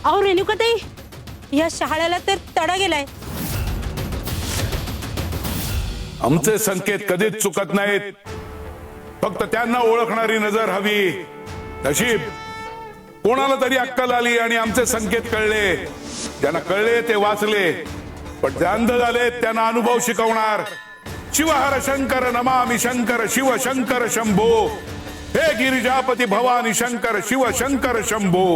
अहो रेणुकाताई, या शहाळ्याला तर तडा गेलाय. आमचे संकेत कधीच चुकत नाहीत. फक्त त्यांना ओळखणारी नजर हवी. नशीब कोणाला तरी अक्कल आली आणि आमचे संकेत कळले. ज्यांना कळले ते वाचले, पण जे अंध झाले त्यांना अनुभव शिकवणार. शिवहर शंकर नमामि शंकर शिव शंकर शंभो. हे गिरिजापती भवानी शंकर शिव शंकर शंभो.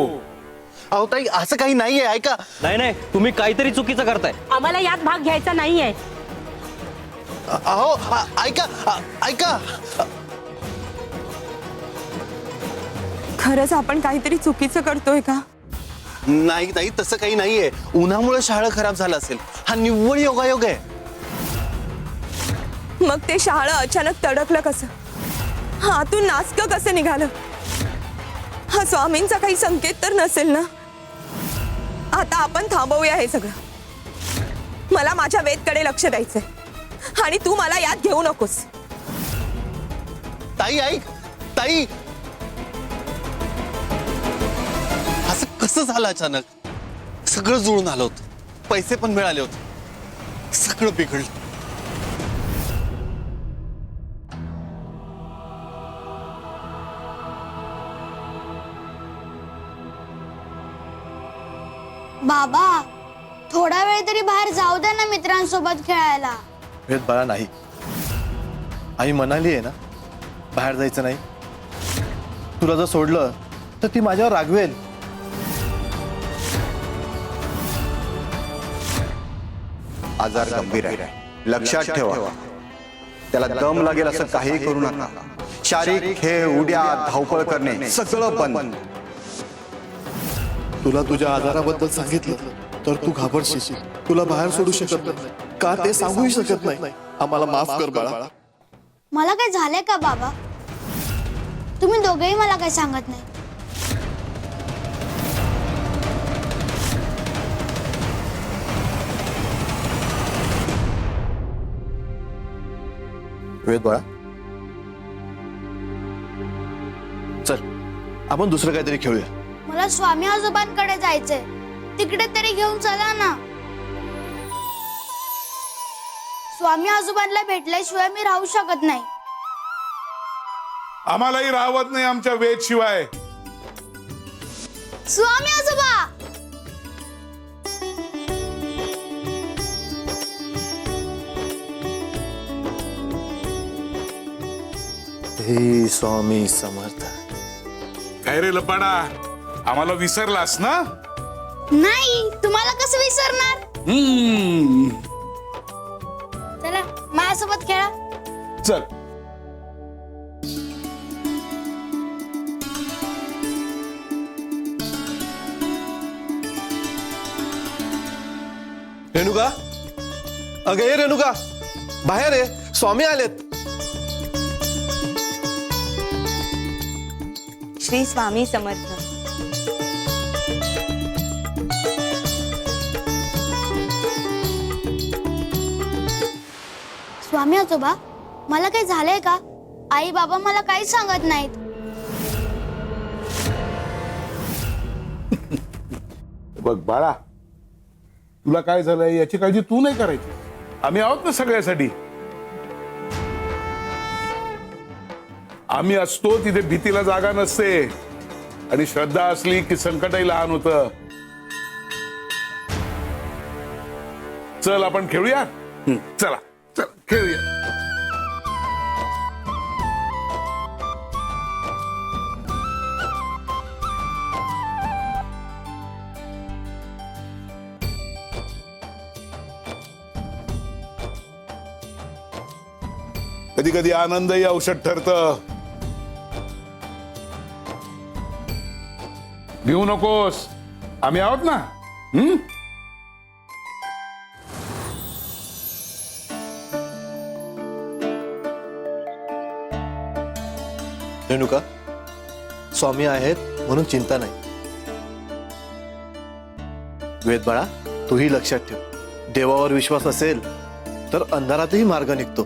अहो ताई, असं काही नाहीये, ऐका. नाही नाही, तुम्ही काहीतरी चुकीचं करताय. आम्हाला यात भाग घ्यायचा नाहीये. अहो ऐका ऐका. खरंच आपण काहीतरी चुकीचं करतोय का? नाही ताई, तसं काही नाहीये. उन्हामुळे शहाळं खराब झालं असेल. हा निव्वळ योगायोग आहे. मग ते शहाळं अचानक तडकलं कसं? हातून नासकं कसं निघालं? हा स्वामींचा काही संकेत तर नसेल ना? आता आपण थांबवूया हे सगळं. मला माझ्या वेदकडे लक्ष द्यायचंय आणि तू मला यात घेऊ नकोस. ताई ऐक. ताई, असं कसं झालं अचानक? सगळं जुळून आलं होतं, पैसे पण मिळाले होते, सगळं बिघडलं. बाबा, थोडा वेळ तरी बाहेर जाऊ द्या ना मित्रांसोबत खेळायला. वेद बाळा, नाही. आई म्हणाली आहे ना, बाहेर जायचं नाही. तुला जर सोडलं तर ती माझ्यावर रागवेल. आजार गंभीर आहे, लक्षात ठेवा. त्याला दम लागेल असं काही करू नका. शारीरिक खेळ, उड्या, धावपळ करणे सगळं बंद. तुला तुझ्या आजाराबद्दल सांगितलं तर तू घाबरशील. तुला बाहेर सोडू शकत नाही का ते सांगूही शकत नाही. आम्हाला माफ कर बाळा. मला काय झालंय का बाबा? तुम्ही दोघेही मला काही सांगत नाही. वेद बाळा, चल आपण दुसरं काहीतरी खेळूया. मला स्वामी आजोबांकडे जायचंय. तिकडे तरी घेऊन चला ना. स्वामी आजोबांना भेटल्याशिवाय मी राहू शकत नाही. आम्हालाही राहवत नाही आमच्या वेद शिवाय. स्वामी आजोबा, हे स्वामी समर्थ. काय रे लपाडा, आम्हाला विसरलास ना? नाही, तुम्हाला कसं विसरणार? चला माझ्यासोबत खेळा. चल. रेणुका, अगं ये रेणुका, बाहेर आहे, स्वामी आलेत. श्री स्वामी समर्थ. स्वामी आजोबा, मला काही झालंय का? आई बाबा मला काहीच सांगत नाहीत. बघ बाळा, तुला काय झालंय याची काळजी तू नाही करायची. आम्ही आहोत ना सगळ्यासाठी. आम्ही असतो तिथे भीतीला जागा नसते. आणि श्रद्धा असली की संकटही लहान होतं. चल आपण खेळूया. चला चल खेळूया. कधी कधी आनंदही औषध ठरतं. घेऊ नकोस, आम्ही आहोत ना. रेणुका, स्वामी आहेत म्हणून चिंता नाही. वेद बाळा, तूही लक्षात ठेव. देवावर विश्वास असेल तर अंधारातही मार्ग निघतो.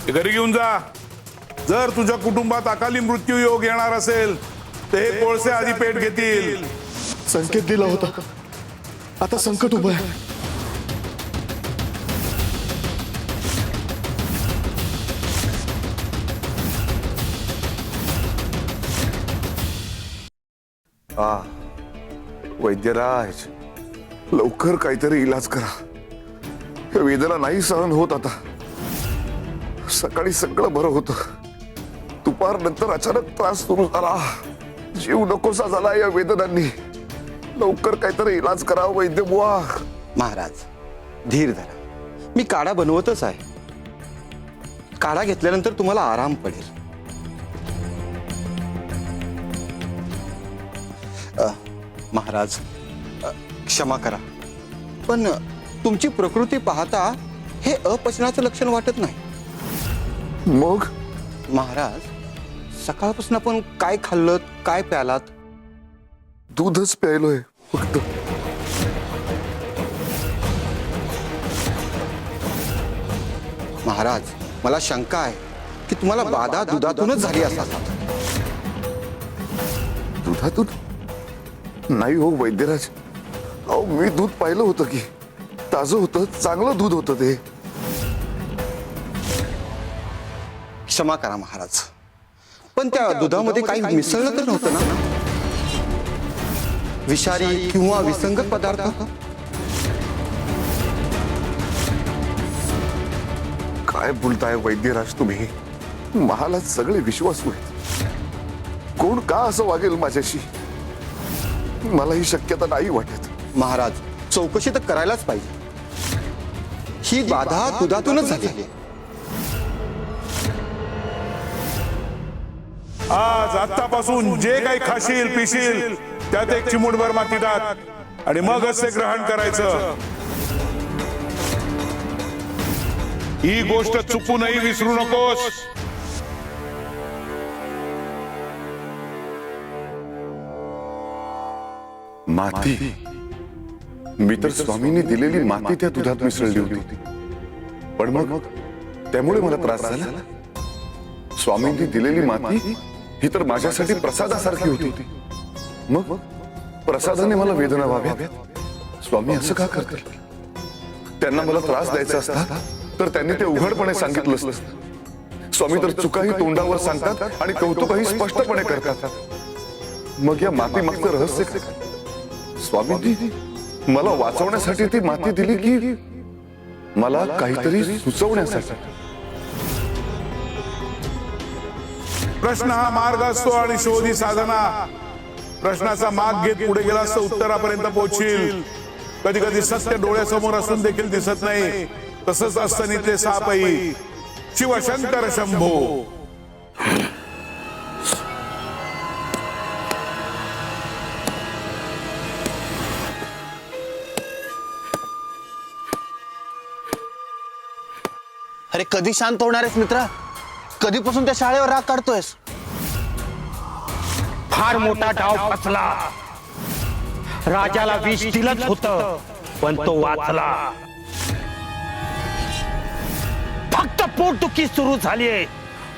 ते घरी घेऊन जा. जर तुझ्या कुटुंबात अकाली मृत्यू योग येणार असेल तर हे कोळसे आधी पेट घेतील. संकेत दिला होता, आता संकट उभं आहे. वैद्यराज, लवकर काहीतरी इलाज करा. या वेदना नाही सहन होत आता. सकाळी सगळं बरं होतं, दुपारनंतर अचानक त्रास सुरू झाला. जीव नकोसा झाला या वेदनांनी. लवकर काहीतरी इलाज करा वैद्य बुवा. महाराज धीर धरा, मी काढा बनवतच आहे. काढा घेतल्यानंतर तुम्हाला आराम पडेल. महाराज क्षमा करा, पण तुमची प्रकृती पाहता हे अपचनाचं लक्षण वाटत नाही. मग महाराज, सकाळपासून आपण काय खाल्लं, काय प्यालात? दूधच प्यायलोय फक्त. महाराज, मला शंका आहे की तुम्हाला बाधा दुधातूनच झाली असावी. दुधातून नाही हो वैद्यराज. अहो मी दूध पाहिलं होतं की ताजं होतं, चांगलं दूध होतं ते. क्षमा करा महाराज, पण त्या दुधामध्ये काही मिसळलं तर नव्हतं ना? विषारी किंवा विसंगत पदार्थ? काय बोलताय वैद्यराज तुम्ही? मला सगळे विश्वासू आहेत. कोण का असं वागेल माझ्याशी? मला ही शक्यता नाही वाटत. महाराज, चौकशी तर करायलाच पाहिजे. ही बाधा दुधातूनच झाली. आज आतापासून जे काही खाशील पिशील त्यात एक चिमूटभर माती टाक आणि मगच ते ग्रहण करायचं. ही गोष्ट चुकूनही विसरू नकोस. माती, मी तर स्वामींनी दिलेली माती त्या दुधात मिसळली होती. पण मग त्यामुळे मला त्रास झाला. स्वामींनी दिलेली माती ही तर माझ्यासाठी प्रसादासारखी होती. मग प्रसादाने मला वेदना व्हाव्यात. स्वामी असं का करतील? त्यांना मला त्रास द्यायचा असता तर त्यांनी ते उघडपणे सांगितलं असतं. स्वामी तर चुकाही तोंडावर सांगतात आणि कौतुकही स्पष्टपणे करतात. मग या माती मागचं रहस्य काय? स्वामींनी मला वाचवण्यासाठी ती माती दिली की मला काहीतरी सुचवण्यासाठी? प्रश्न हा मार्ग असतो आणि शोध ही साधना. प्रश्नाचा माग घेत पुढे गेलास तर उत्तरापर्यंत पोहोचील. कधी कधी सत्य डोळ्यासमोर असून देखील दिसत नाही. तसंच असतं नित्य सापही. शिवशंकर शंभो. अरे कधी शांत होणार आहेस मित्रा? कधीपासून त्या शाळेवर राग काढतोयस? फार मोठा डाव फसला. राजाला विष दिलंच होतं, पण तो वाचला. फक्त पोटदुखी सुरू झालीये,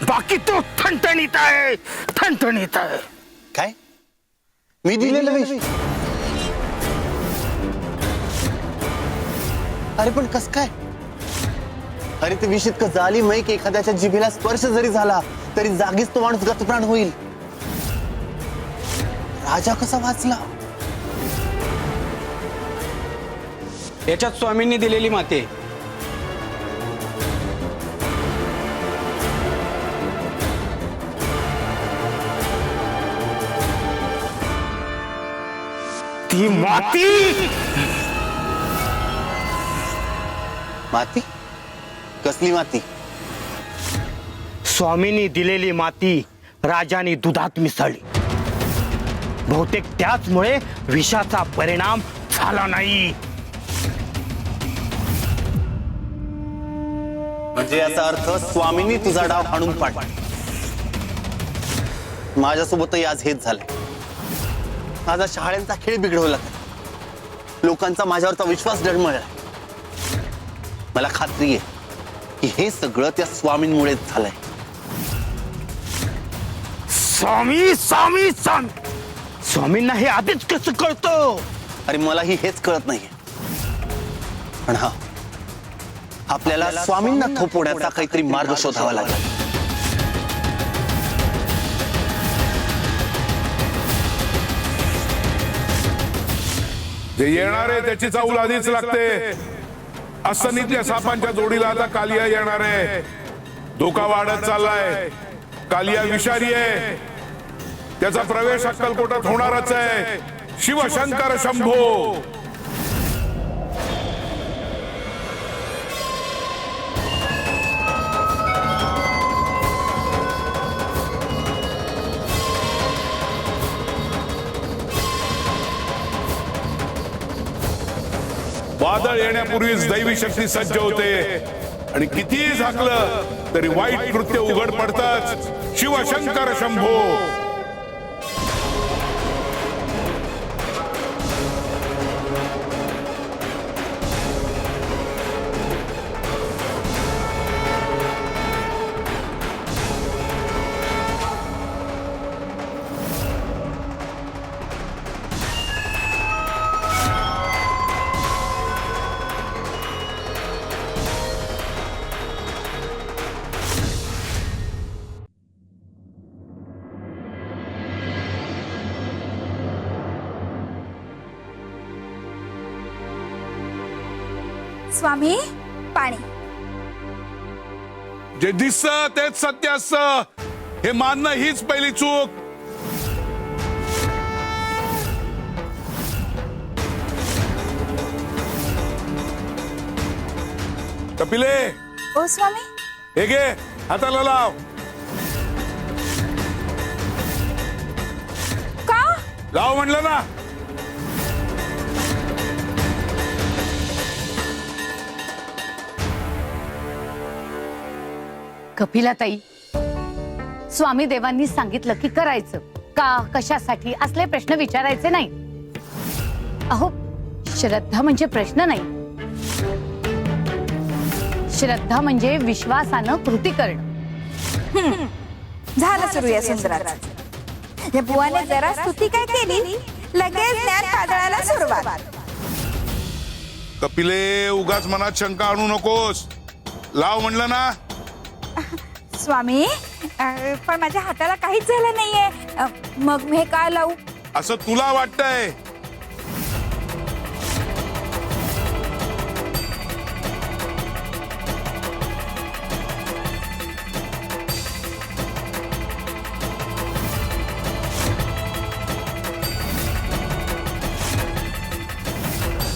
बाकी तो ठणठणीत आहे, ठणठणीत आहे. काय? मी दिलेलं विष? अरे पण कस काय? अरे ते विष इतकं जालिम की एखाद्याच्या जिभेला स्पर्श जरी झाला तरी जागीच तो माणूस गतप्राण होईल. राजा कसा वाचला? याच्यात स्वामींनी दिलेली माती. ती माती माती? कसली माती? स्वामींनी दिलेली माती राजाने दुधात मिसळली. बहुतेक त्याचमुळे विषाचा परिणाम झाला नाही. म्हणजे याचा अर्थ स्वामींनी तुझा डाव हाणून पाडला. माझ्यासोबतही आज हेच झालंय. माझा शाळेचा खेळ बिघडवला. लोकांचा माझ्यावरचा विश्वास डळमळला. मला खात्री आहे की हे सगळं त्या स्वामींमुळेच झालंय. स्वामी स्वामी स्वामी स्वामींना हे आधीच कसं कळतं? अरे मलाही हेच कळत नाहीये. पण हा आपल्याला स्वामींना थोपवण्याचा काहीतरी मार्ग शोधावा लागला. जे येणार आहे त्याची चाऊल आधीच लागते. असनीतल्या सापांच्या जोडीला आता कालिया येणार आहे. धोका वाढत चाललाय. कालिया विषारी आहे. त्याचा प्रवेश अक्कलकोटात होणारच आहे. शिवशंकर शंभो. वादळ येण्यापूर्वीच दैवी शक्ती सज्ज होते आणि कितीही झाकलं तरी वाईट कृत्य उघड पडतच. शिवशंकर शंभो. स्वामी पाणी. जे दिसतं तेच सत्य असतं हे मानणं हीच पहिली चूक. कपिले, ओ स्वामी. हे घे हाताला लाव. का? लाव म्हणलं ना. कपिलाताई, स्वामी देवांनी सांगितलं की करायचं का, कशासाठी असले प्रश्न विचारायचे नाही. अहो, श्रद्धा म्हणजे प्रश्न नाही. श्रद्धा म्हणजे विश्वासानं कृती करणं. झालं सुरू या सुंदराचं. या बुवाने जरा स्तुती काय केली लगेच ज्ञान पाजळायला सुरुवात. कपिले, उगाच मनात शंका आणू नकोस. लाव म्हणलं ना. स्वामी, पण माझ्या हाताला काहीच झालं नाहीये. मग मी हे काय लावू? असं तुला वाटतंय?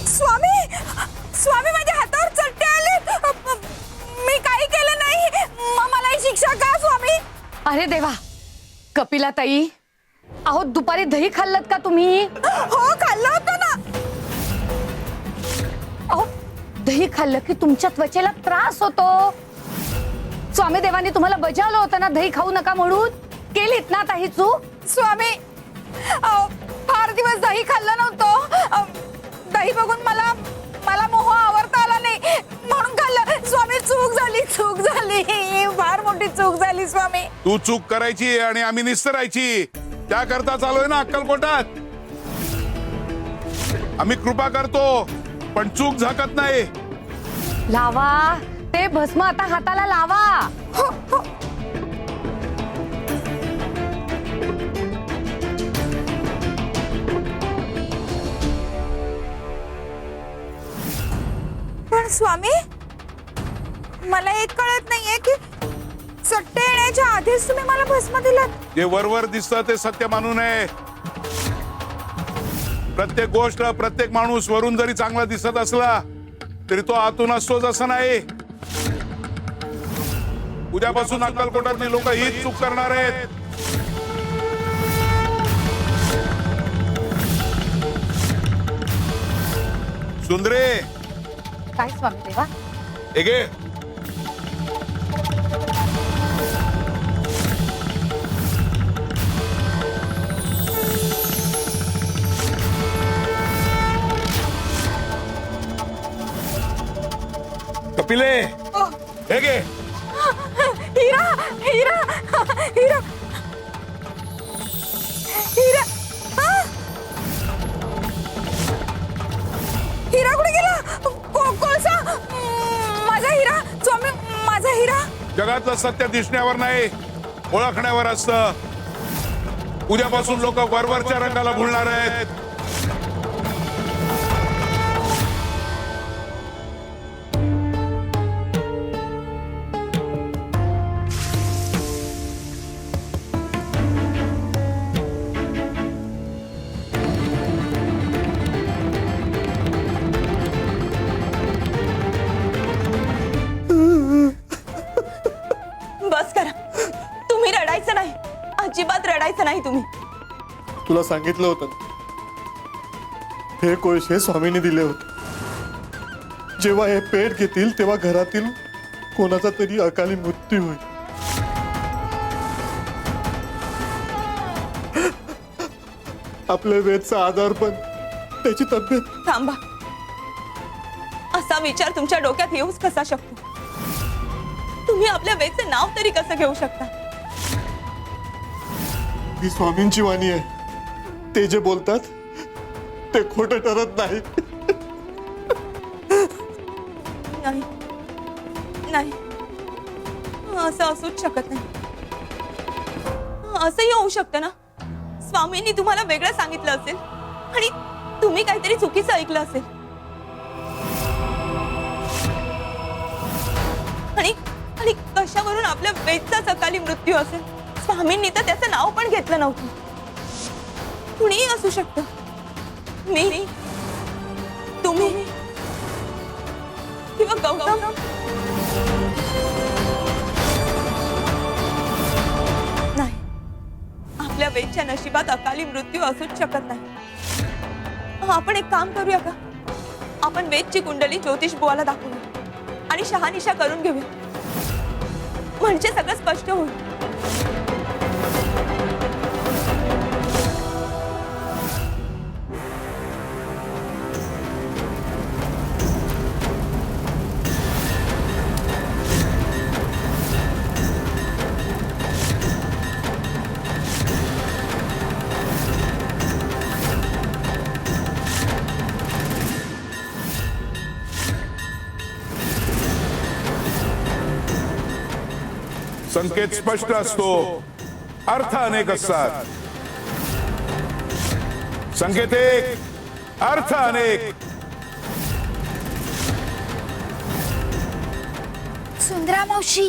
स्वामी, स्वामी माझ्या हातावर चट्टे आले. मी काही केलं नाही. मला ही शिक्षा का स्वामी? अरे देवा. कपिलाताई, अहो दुपारी दही खाल्लत का तुम्ही? हो, खाल्लं होतं ना. अहो, दही खाल्लं की तुमच्या त्वचेला त्रास होतो. स्वामी देवांनी तुम्हाला बजावलं होतं ना दही खाऊ नका म्हणून. केलीत ना आता ही चूक? स्वामी, फार दिवस दही खाल्लं नव्हतं. दही बघून मला मोह आवरता आला नाही म्हणून खाल्लं. स्वामी, चूक झाली, चूक झाली. फार मोठी चूक झाली स्वामी. तू चूक करायची आणि आम्ही निस्तरायची त्याकरता चालूय ना अक्कलकोटात. आम्ही कृपा करतो पण चूक झाकत नाही. लावा ते भस्म आता हाताला लावा. हो, हो. पण स्वामी, मला एक कळत नाहीये की चट्टे येण्याच्या आधीच तुम्ही मला भस्म दिलात. जे वरवर दिसतं ते सत्य मानू नये. प्रत्येक गोष्ट, प्रत्येक माणूस वरून जरी चांगला दिसत असला तरी तो आतून असतोच असं नाही. उद्यापासून अक्कलकोटातली लोक हीच चूक करणार आहेत. सुंदरे, काय स्वामी देवा? हे घे. कपिले, हे घे. हिरा हिरा हिरा हिरा आ! हिरा कुठे गेला? कोळसा माझा हिरा स्वामी, माझा हिरा. जगातलं सत्य दिसण्यावर नाही, ओळखण्यावर असतं. उद्यापासून लोक वरवरच्या रंगाला भुलणार आहेत. बस करा, तुम्ही रडायचं नाही, अजिबात रडायचं नाही तुम्ही. तुला सांगितलं होतं ना, हे कोळसे स्वामींनी दिले होते. जेव्हा हे पेट घेतील तेव्हा घरातील कोणाचा तरी अकाली मृत्यू होईल. आपल्या वेदचा आधार पण त्याची तब्येत. थांबा, असा विचार तुमच्या डोक्यात येऊच कसा शकतो? तुम्ही आपल्या वेदचे नाव तरी कसं घेऊ शकता? ही स्वामींची वाणी आहे. ते जे बोलतात ते खोटं ठरत नाही. नाही नाही, असं असूच शकत नाही. असंही होऊ शकतं ना, स्वामींनी तुम्हाला वेगळं सांगितलं असेल आणि तुम्ही काहीतरी चुकीचं ऐकलं असेल. आणि आणि कशावरून आपल्या वेदचाच अकाली मृत्यू असेल? स्वामींनी तर त्याचं नाव पण घेतलं नव्हतं. कुणीही असू शकतं. मी, तुम्ही किंवा गौतम. नाही, आपल्या वेदच्या नशिबात अकाली मृत्यू असूच शकत नाही. आपण एक काम करूया का? आपण वेदची कुंडली ज्योतिष बुवाला दाखवूया आणि शहानिशा करून घेऊया, म्हणजे सगळं स्पष्ट होईल. संकेत स्पष्ट असतो, अर्थ अनेक असतात. संकेत एक, अर्थ अनेक. सुंदरा मावशी,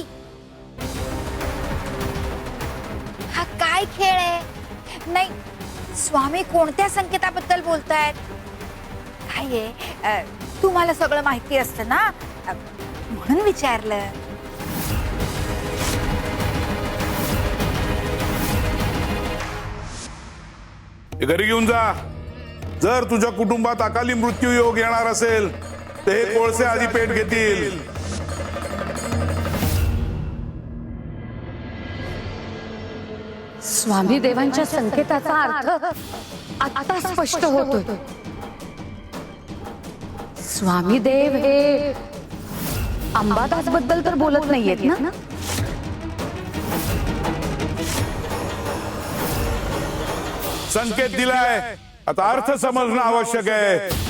हा काय खेळ आहे? नाही, स्वामी कोणत्या संकेताबद्दल बोलतायत? काय आहे, तुम्हाला सगळं माहिती असतं ना, म्हणून विचारलं. हे घरी घेऊन जा. जर तुझ्या कुटुंबात अकाली मृत्यू योग येणार असेल तर हे कोळसे आधी पेट घेतील. स्वामी देवांच्या संकेताचा अर्थ आता स्पष्ट होतोय. स्वामी देव हे अंबादास बद्दल तर बोलत नाहीयेत ना? संकेत दिलाय, आता अर्थ समजणं आवश्यक आहे.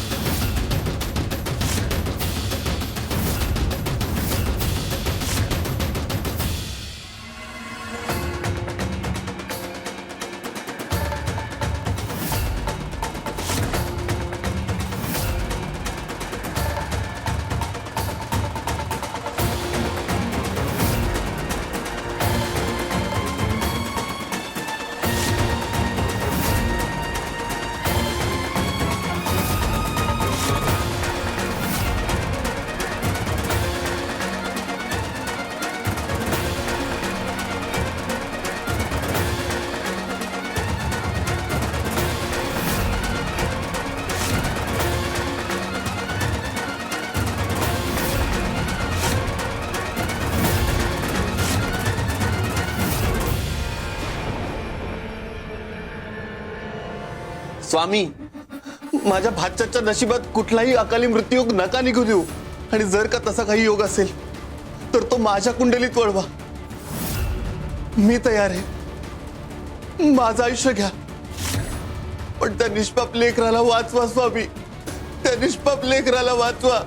स्वामी, माझ्या भाच्याच्या नशिबात कुठलाही अकाली मृत्यू नका निघू देऊ. आणि जर का तसा काही योग असेल तर तो माझ्या कुंडलीत वळवा. मी तयार आहे. माझं आयुष्य घ्या, पण त्या निष्पाप लेकराला वाचवा स्वामी. त्या निष्पाप लेकराला वाचवा.